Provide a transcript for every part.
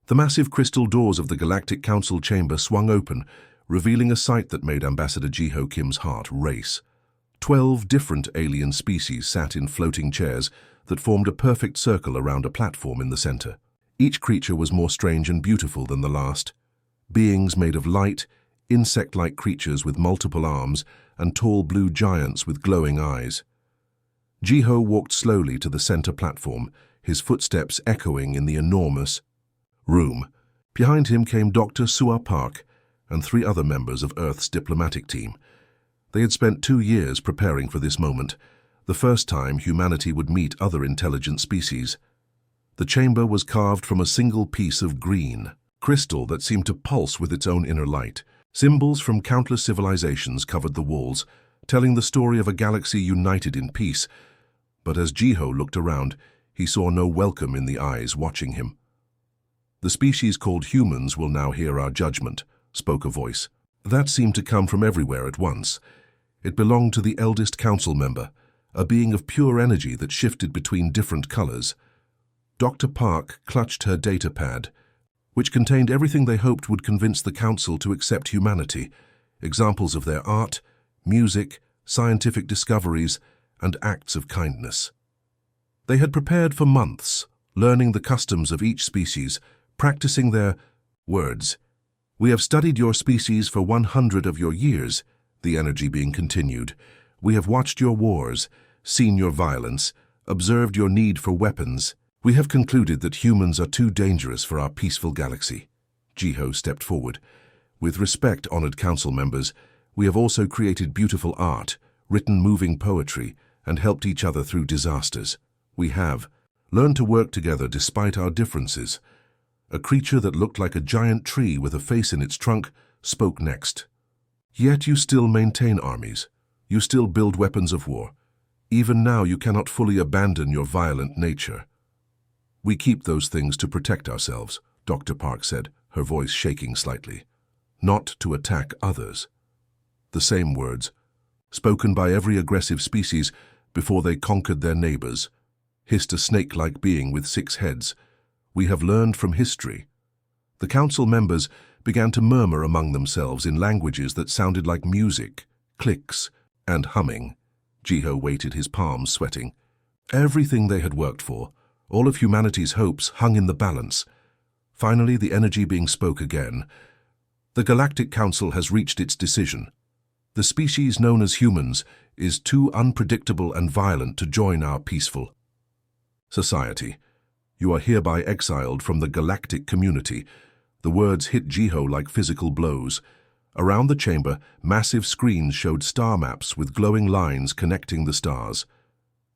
The massive crystal doors of the Galactic Council chamber swung open, revealing a sight that made Ambassador Jiho Kim's heart race. 12 different alien species sat in floating chairs that formed a perfect circle around a platform in the center. Each creature was more strange and beautiful than the last. Beings made of light, insect-like creatures with multiple arms, and tall blue giants with glowing eyes. Jiho walked slowly to the center platform, his footsteps echoing in the enormous room. Behind him came Dr. Sua Park and 3 other members of Earth's diplomatic team. They had spent 2 years preparing for this moment, the first time humanity would meet other intelligent species. The chamber was carved from a single piece of green crystal that seemed to pulse with its own inner light. Symbols from countless civilizations covered the walls, telling the story of a galaxy united in peace. But as Jiho looked around, he saw no welcome in the eyes watching him. "The species called humans will now hear our judgment," spoke a voice. That seemed to come from everywhere at once. It belonged to the eldest council member, a being of pure energy that shifted between different colors. Dr. Park clutched her data pad, which contained everything they hoped would convince the council to accept humanity, examples of their art, music, scientific discoveries, and acts of kindness. They had prepared for months, learning the customs of each species, practicing their words. "We have studied your species for 100 of your years," the energy being continued. "We have watched your wars, seen your violence, observed your need for weapons. We have concluded that humans are too dangerous for our peaceful galaxy." Jiho stepped forward. "With respect, honored council members, we have also created beautiful art, written moving poetry, and helped each other through disasters. We have learned to work together despite our differences." A creature that looked like a giant tree with a face in its trunk spoke next. "Yet you still maintain armies. You still build weapons of war. Even now you cannot fully abandon your violent nature." "We keep those things to protect ourselves," Dr. Park said, her voice shaking slightly. "Not to attack others." The same words, spoken by every aggressive species before they conquered their neighbors, hissed a snake-like being with 6 heads. "We have learned from history." The council members began to murmur among themselves in languages that sounded like music, clicks, and humming. Jiho weighted his palms, sweating. Everything they had worked for, all of humanity's hopes, hung in the balance. Finally, the energy being spoke again. "The Galactic Council has reached its decision. The species known as humans is too unpredictable and violent to join our peaceful society. You are hereby exiled from the galactic community." The words hit Jiho like physical blows. Around the chamber, massive screens showed star maps with glowing lines connecting the stars.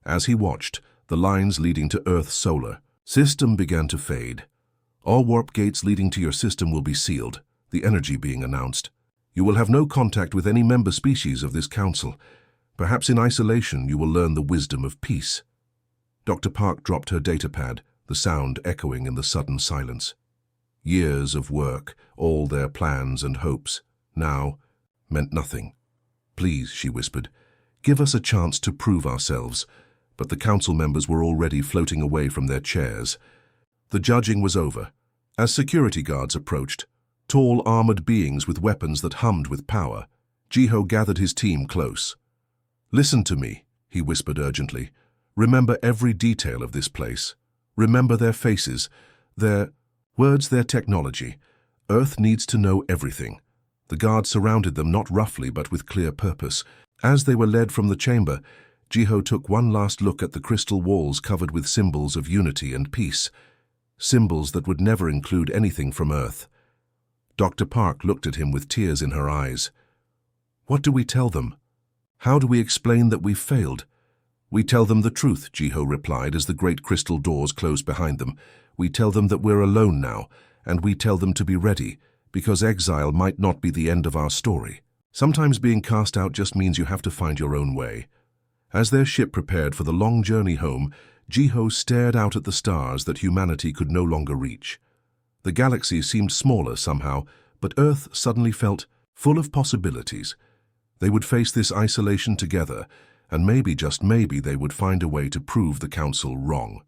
As he watched, the lines leading to Earth's solar system began to fade. "All warp gates leading to your system will be sealed," the energy being announced. "You will have no contact with any member species of this council. Perhaps in isolation you will learn the wisdom of peace." Dr. Park dropped her data pad, the sound echoing in the sudden silence. Years of work, all their plans and hopes, now meant nothing. "Please," she whispered, "give us a chance to prove ourselves." But the council members were already floating away from their chairs. The judging was over. As security guards approached, tall armored beings with weapons that hummed with power, Jiho gathered his team close. "Listen to me," he whispered urgently. "Remember every detail of this place. Remember their faces, their words, their technology. Earth needs to know everything." The guards surrounded them, not roughly but with clear purpose. As they were led from the chamber, Jiho took one last look at the crystal walls covered with symbols of unity and peace, symbols that would never include anything from Earth. Dr. Park looked at him with tears in her eyes. "What do we tell them? How do we explain that we've failed?" "We tell them the truth," Jiho replied as the great crystal doors closed behind them. "We tell them that we're alone now, and we tell them to be ready, because exile might not be the end of our story. Sometimes being cast out just means you have to find your own way." As their ship prepared for the long journey home, Jiho stared out at the stars that humanity could no longer reach. The galaxy seemed smaller somehow, but Earth suddenly felt full of possibilities. They would face this isolation together, and maybe, just maybe, they would find a way to prove the Council wrong.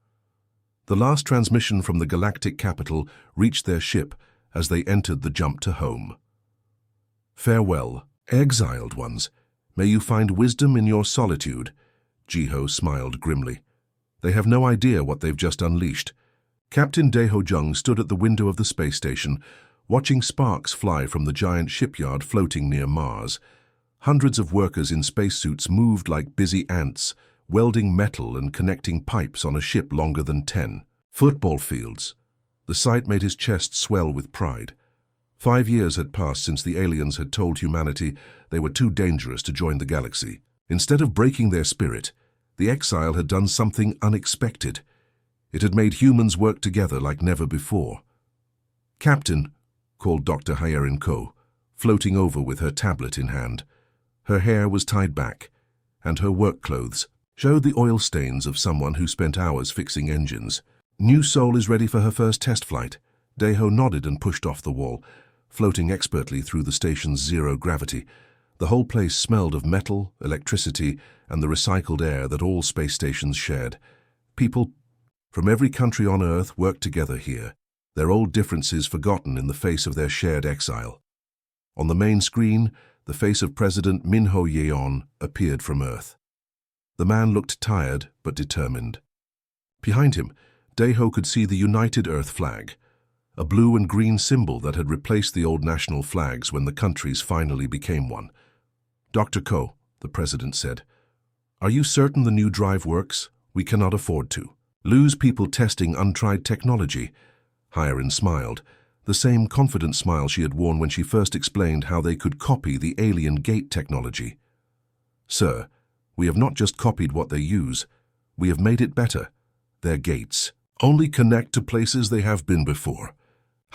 The last transmission from the galactic capital reached their ship as they entered the jump to home. Farewell, exiled ones. May you find wisdom in your solitude. Jiho smiled grimly. They have no idea what they've just unleashed. Captain Daeho Jung stood at the window of the space station, watching sparks fly from the giant shipyard floating near Mars. Hundreds of workers in spacesuits moved like busy ants, welding metal and connecting pipes on a ship longer than 10 football fields. The sight made his chest swell with pride. 5 years had passed since the aliens had told humanity they were too dangerous to join the galaxy. Instead of breaking their spirit, the exile had done something unexpected. It had made humans work together like never before. "Captain," called Dr. Hyerin Ko, floating over with her tablet in hand. Her hair was tied back, and her work clothes showed the oil stains of someone who spent hours fixing engines. "New Soul is ready for her first test flight." Daeho nodded and pushed off the wall, floating expertly through the station's zero gravity. The whole place smelled of metal, electricity, and the recycled air that all space stations shared. People from every country on Earth worked together here, their old differences forgotten in the face of their shared exile. On the main screen, the face of President Minho Yeon appeared from Earth. The man looked tired but determined. Behind him, Daeho could see the United Earth flag, a blue and green symbol that had replaced the old national flags when the countries finally became one. "Dr. Ko," the president said, "are you certain the new drive works? We cannot afford to lose people testing untried technology." Hyerin smiled, the same confident smile she had worn when she first explained how they could copy the alien gate technology. "Sir, we have not just copied what they use, we have made it better. Their gates only connect to places they have been before.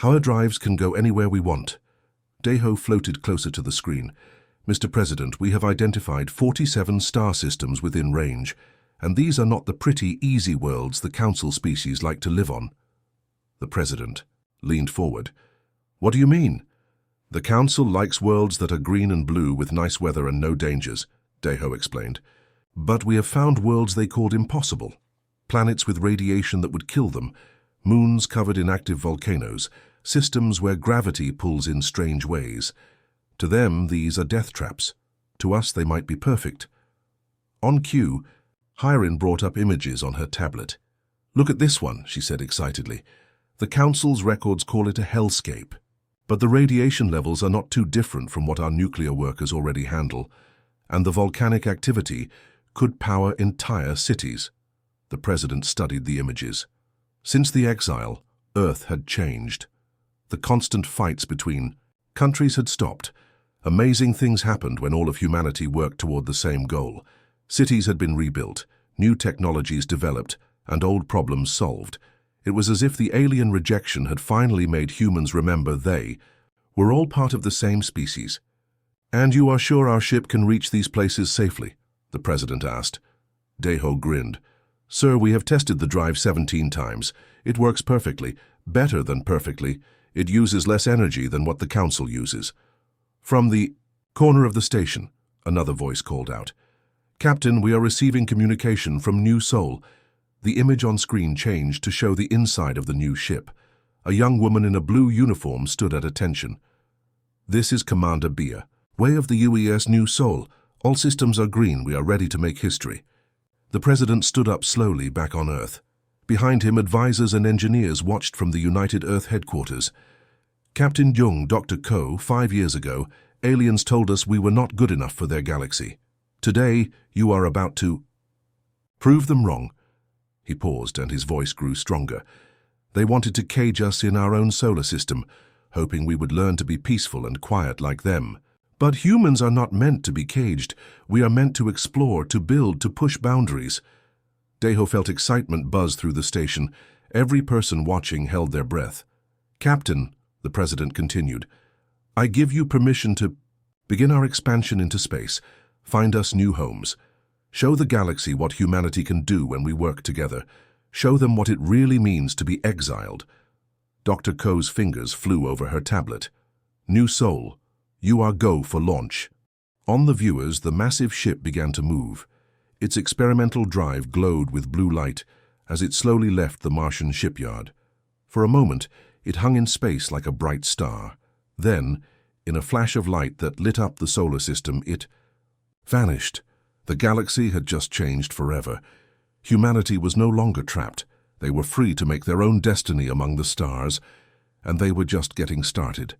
Our drives can go anywhere we want." Daeho floated closer to the screen. "Mr. President, we have identified 47 star systems within range, and these are not the pretty, easy worlds the Council species like to live on." The President leaned forward. "What do you mean?" "The Council likes worlds that are green and blue with nice weather and no dangers," Daeho explained. "But we have found worlds they called impossible. Planets with radiation that would kill them, moons covered in active volcanoes, systems where gravity pulls in strange ways. To them, these are death traps. To us, they might be perfect." On cue, Hyerin brought up images on her tablet. "Look at this one," she said excitedly. "The Council's records call it a hellscape. But the radiation levels are not too different from what our nuclear workers already handle, and the volcanic activity could power entire cities." The president studied the images. Since the exile, Earth had changed. The constant fights between countries had stopped. Amazing things happened when all of humanity worked toward the same goal. Cities had been rebuilt, new technologies developed, and old problems solved. It was as if the alien rejection had finally made humans remember they were all part of the same species. "And you are sure our ship can reach these places safely?" the president asked. Daeho grinned. "Sir, we have tested the drive 17 times. It works perfectly, better than perfectly. It uses less energy than what the Council uses." From the corner of the station, another voice called out, "Captain, we are receiving communication from New Soul." The image on screen changed to show the inside of the new ship. A young woman in a blue uniform stood at attention. "This is Commander Bia. Way of the UES New Soul. All systems are green. We are ready to make history." The president stood up slowly back on Earth. Behind him, advisors and engineers watched from the United Earth headquarters. "Captain Jung, Dr. Ko, 5 years ago, aliens told us we were not good enough for their galaxy. Today, you are about to prove them wrong." He paused, and his voice grew stronger. "They wanted to cage us in our own solar system, hoping we would learn to be peaceful and quiet like them. But humans are not meant to be caged. We are meant to explore, to build, to push boundaries." Daeho felt excitement buzz through the station. Every person watching held their breath. "Captain," the president continued, "I give you permission to begin our expansion into space, find us new homes. Show the galaxy what humanity can do when we work together. Show them what it really means to be exiled." Dr. Ko's fingers flew over her tablet. "New Soul, you are go for launch." On the viewers, the massive ship began to move. Its experimental drive glowed with blue light, as it slowly left the Martian shipyard. For a moment, it hung in space like a bright star. Then, in a flash of light that lit up the solar system, it vanished. The galaxy had just changed forever. Humanity was no longer trapped. They were free to make their own destiny among the stars, and they were just getting started.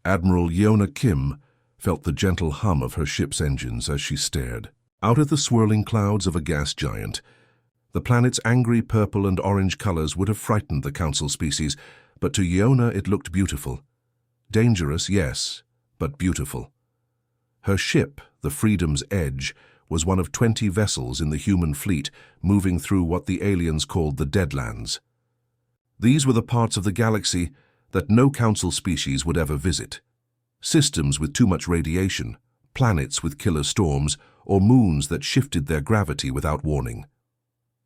Admiral Yeona Kim felt the gentle hum of her ship's engines as she stared. Out of the swirling clouds of a gas giant, the planet's angry purple and orange colors would have frightened the Council species, but to Yeona it looked beautiful. Dangerous, yes, but beautiful. Her ship, the Freedom's Edge, was one of 20 vessels in the human fleet moving through what the aliens called the Deadlands. These were the parts of the galaxy that no Council species would ever visit. Systems with too much radiation, planets with killer storms, or moons that shifted their gravity without warning.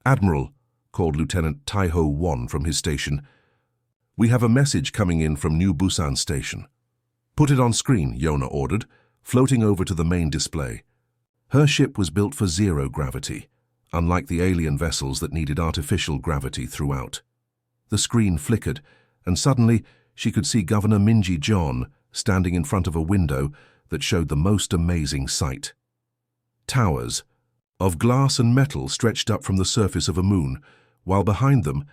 "Admiral," called Lieutenant Taiho Won from his station, "we have a message coming in from New Busan Station." "Put it on screen," Yeona ordered, floating over to the main display. Her ship was built for zero gravity, unlike the alien vessels that needed artificial gravity throughout. The screen flickered, and suddenly she could see Governor Minji John standing in front of a window that showed the most amazing sight. Towers of glass and metal stretched up from the surface of a moon, while behind them,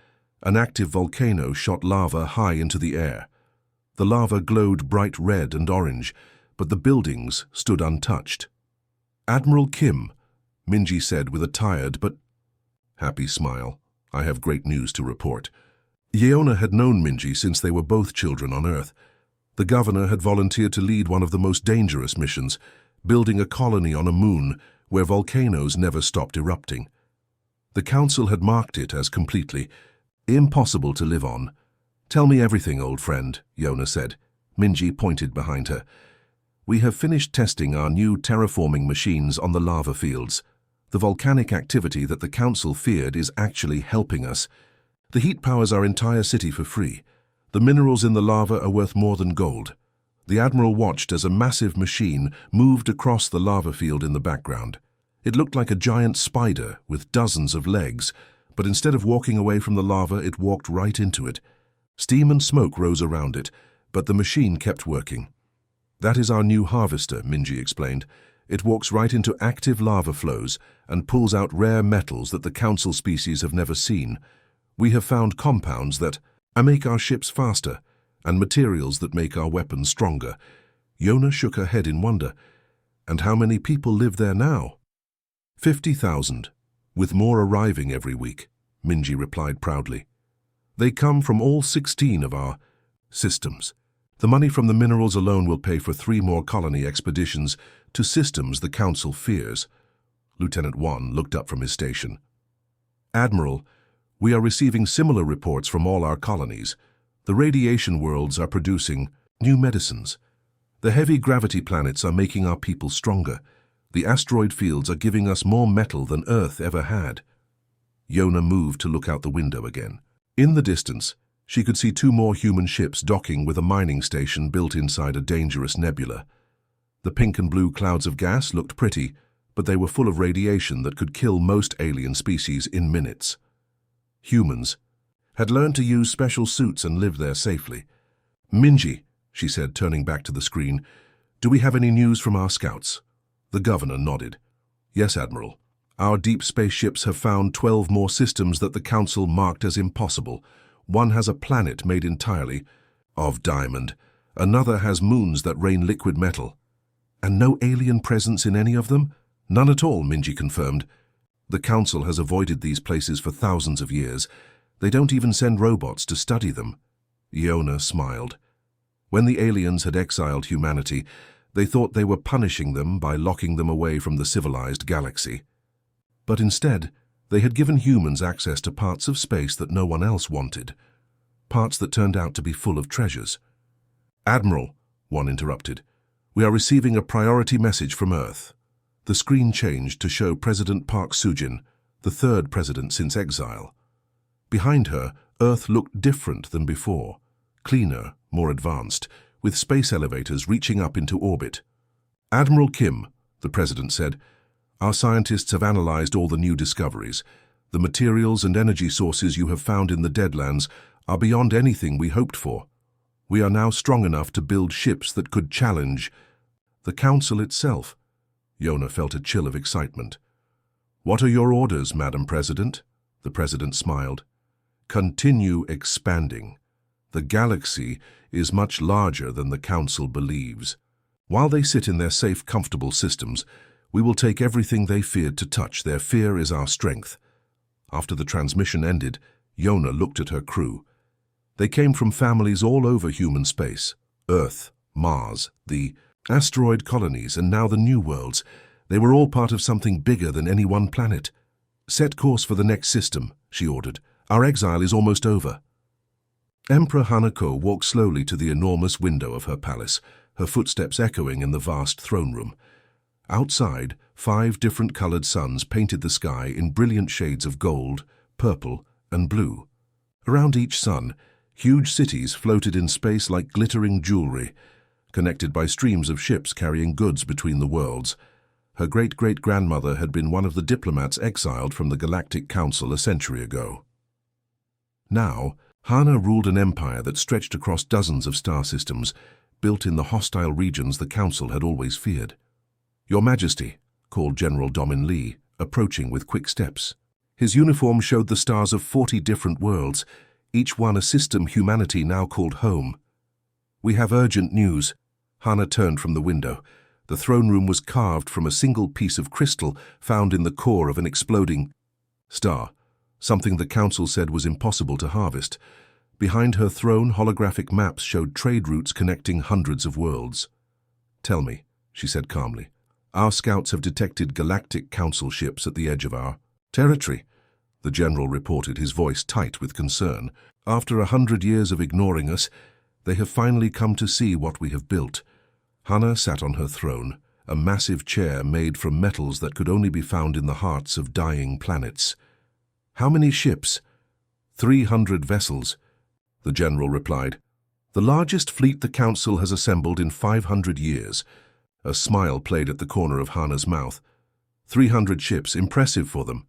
an active volcano shot lava high into the air. The lava glowed bright red and orange, but the buildings stood untouched. "Admiral Kim," Minji said with a tired but happy smile, "I have great news to report." Yeona had known Minji since they were both children on Earth. The governor had volunteered to lead one of the most dangerous missions, building a colony on a moon where volcanoes never stopped erupting. The Council had marked it as completely impossible to live on. "Tell me everything, old friend," Yeona said. Minji pointed behind her. "We have finished testing our new terraforming machines on the lava fields. The volcanic activity that the Council feared is actually helping us. The heat powers our entire city for free. The minerals in the lava are worth more than gold." The Admiral watched as a massive machine moved across the lava field in the background. It looked like a giant spider with dozens of legs, but instead of walking away from the lava, it walked right into it. Steam and smoke rose around it, but the machine kept working. "That is our new harvester," Minji explained. "It walks right into active lava flows and pulls out rare metals that the Council species have never seen. We have found compounds that make our ships faster, and materials that make our weapons stronger." Yeona shook her head in wonder. "And how many people live there now?" 50,000, with more arriving every week," Minji replied proudly. "They come from all 16 of our systems. The money from the minerals alone will pay for 3 more colony expeditions to systems the Council fears." Lieutenant Wan looked up from his station. "Admiral, we are receiving similar reports from all our colonies. The radiation worlds are producing new medicines. The heavy gravity planets are making our people stronger. The asteroid fields are giving us more metal than Earth ever had." Yeona moved to look out the window again. In the distance, she could see 2 more human ships docking with a mining station built inside a dangerous nebula. The pink and blue clouds of gas looked pretty, but they were full of radiation that could kill most alien species in minutes. Humans had learned to use special suits and live there safely. "Minji," she said, turning back to the screen, "do we have any news from our scouts?" The governor nodded. "Yes, Admiral. Our deep space ships have found 12 more systems that the Council marked as impossible. One has a planet made entirely of diamond. Another has moons that rain liquid metal." "And no alien presence in any of them?" "None at all," Minji confirmed. "The Council has avoided these places for thousands of years. They don't even send robots to study them." Yeona smiled. When the aliens had exiled humanity, they thought they were punishing them by locking them away from the civilized galaxy. But instead, they had given humans access to parts of space that no one else wanted, parts that turned out to be full of treasures. "Admiral," one interrupted, "we are receiving a priority message from Earth." The screen changed to show President Park Soo-jin, the 3rd president since exile. Behind her, Earth looked different than before, cleaner, more advanced, with space elevators reaching up into orbit. "Admiral Kim," the president said, "our scientists have analyzed all the new discoveries. The materials and energy sources you have found in the Deadlands are beyond anything we hoped for. We are now strong enough to build ships that could challenge the Council itself." Yona felt a chill of excitement. "What are your orders, Madam President?" The President smiled. "Continue expanding. The galaxy is much larger than the Council believes. While they sit in their safe, comfortable systems, we will take everything they feared to touch. Their fear is our strength." After the transmission ended, Yona looked at her crew. They came from families all over human space: Earth, Mars, the asteroid colonies, and now the New Worlds. They were all part of something bigger than any one planet. "Set course for the next system," she ordered. "Our exile is almost over." Emperor Hanako walked slowly to the enormous window of her palace, her footsteps echoing in the vast throne room. Outside, 5 different colored suns painted the sky in brilliant shades of gold, purple, and blue. Around each sun, huge cities floated in space like glittering jewelry, connected by streams of ships carrying goods between the worlds. Her great-great-grandmother had been one of the diplomats exiled from the Galactic Council a century ago. Now, Hana ruled an empire that stretched across dozens of star systems, built in the hostile regions the Council had always feared. "Your Majesty," called General Domin Lee, approaching with quick steps. His uniform showed the stars of 40 different worlds, each one a system humanity now called home. "We have urgent news." Hana turned from the window. The throne room was carved from a single piece of crystal found in the core of an exploding star, something the Council said was impossible to harvest. Behind her throne, holographic maps showed trade routes connecting hundreds of worlds. "Tell me," she said calmly. "Our scouts have detected Galactic Council ships at the edge of our territory," the general reported, his voice tight with concern. "After 100 years of ignoring us, they have finally come to see what we have built." Hana sat on her throne, a massive chair made from metals that could only be found in the hearts of dying planets. "How many ships?" 300 vessels, the general replied. "The largest fleet the Council has assembled in 500 years. A smile played at the corner of Hana's mouth. 300 ships, impressive for them.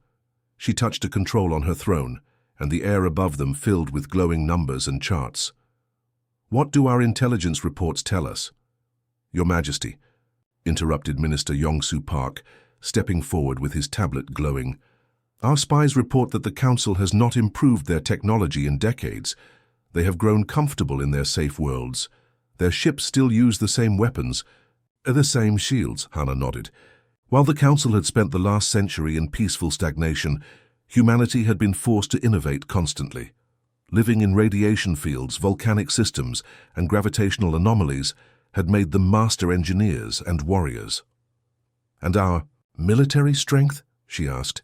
She touched a control on her throne, and the air above them filled with glowing numbers and charts. "What do our intelligence reports tell us?" "Your Majesty," interrupted Minister Yongsu Park, stepping forward with his tablet glowing. "Our spies report that the Council has not improved their technology in decades. They have grown comfortable in their safe worlds. Their ships still use the same weapons, the same shields," Hana nodded. While the Council had spent the last century in peaceful stagnation, humanity had been forced to innovate constantly. Living in radiation fields, volcanic systems, and gravitational anomalies had made them master engineers and warriors. "And our military strength?" she asked.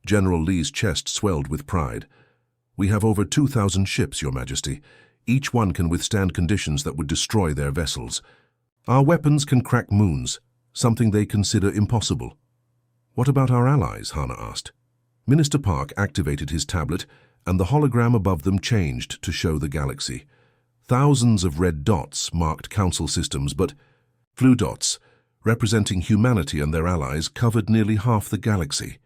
General Lee's chest swelled with pride. "We have over 2,000 ships, Your Majesty. Each one can withstand conditions that would destroy their vessels. Our weapons can crack moons, something they consider impossible." "What about our allies?" Hana asked. Minister Park activated his tablet, and the hologram above them changed to show the galaxy. Thousands of red dots marked Council systems, but blue dots, representing humanity and their allies, covered nearly half the galaxy.